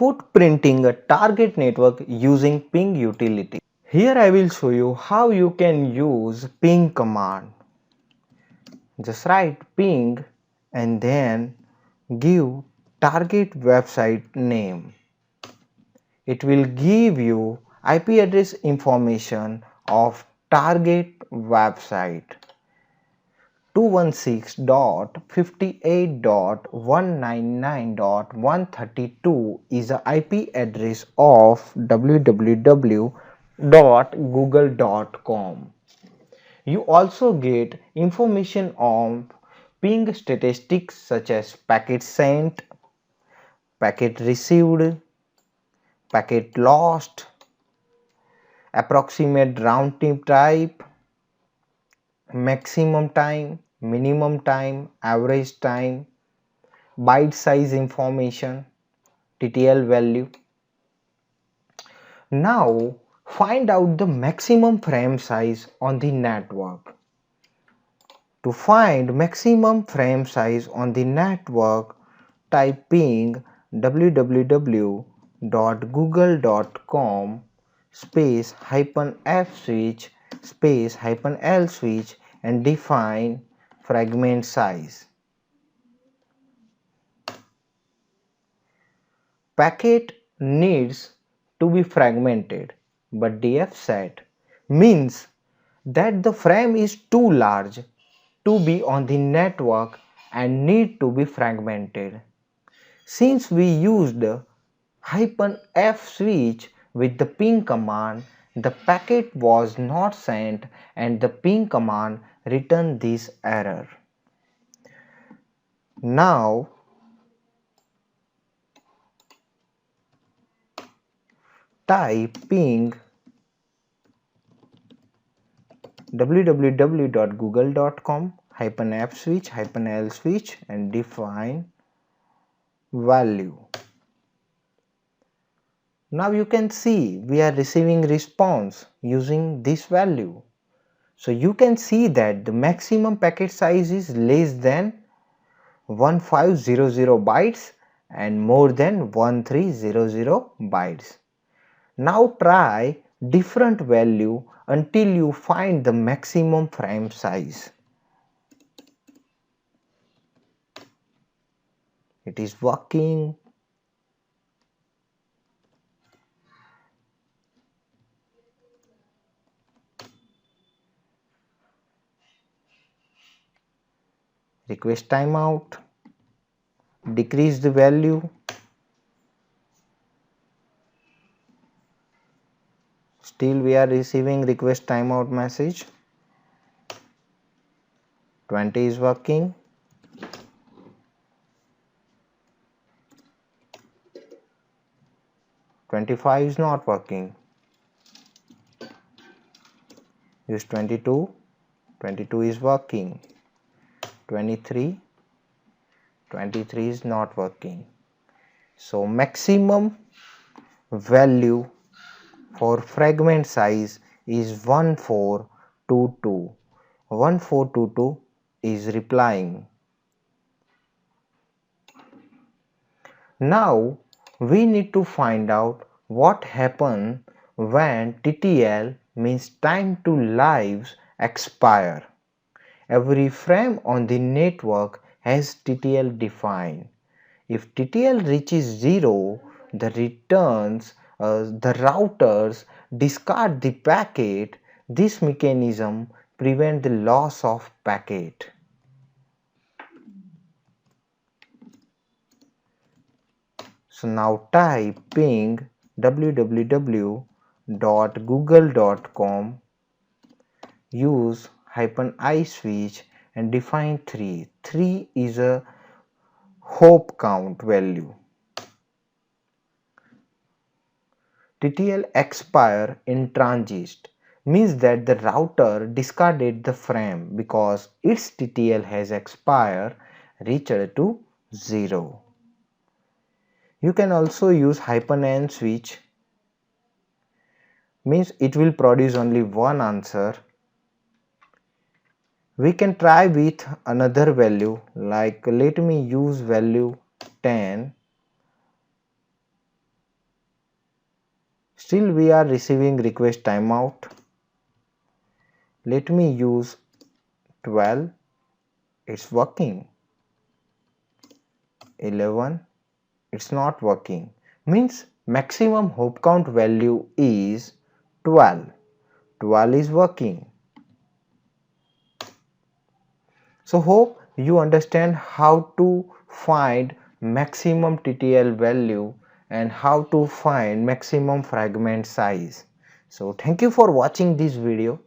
footprinting a target network using ping utility. Here I will show you how you can use ping command. Just write ping and then give target website name. It will give you IP address information of target website. 216.58.199.132 is the IP address of www.google.com. You also get information on ping statistics such as packet sent, packet received, packet lost, approximate round trip type, maximum time, minimum time, average time, byte size information, TTL value. Now find out the maximum frame size on the network. To find maximum frame size on the network, type ping www.google.com space -f switch space -l switch and define fragment size. Packet needs to be fragmented, but DF set means that the frame is too large to be on the network and need to be fragmented. Since we used -f switch with the ping command, the packet was not sent and the ping command returned this error. Now type ping www.google.com -f switch -l switch and define value. Now you can see we are receiving response using this value. So you can see that the maximum packet size is less than 1500 bytes and more than 1300 bytes. Now try different value until you find the maximum frame size. It is working. Request timeout. Decrease the value. Still we are receiving request timeout message. 20 is working. 25 is not working. Use 22. 22 is working. 23. 23 is not working. So maximum value for fragment size is 1422. 1422 is replying. Now we need to find out what happens when TTL means time to lives expire. Every frame on the network has TTL defined. If TTL reaches 0, the routers discard the packet. This mechanism prevents the loss of packet. So now type ping www.google.com, use -i switch and define 3. 3 is a hop count value. TTL expire in transit means that the router discarded the frame because its TTL has expired, reached to 0. You can also use -n switch, means it will produce only one answer. We can try with another value, like let me use value 10. Still we are receiving request timeout. Let me use 12. It's working. 11. It's not working. Means maximum hop count value is 12. 12 is working. So hope you understand how to find maximum TTL value and how to find maximum fragment size. So thank you for watching this video.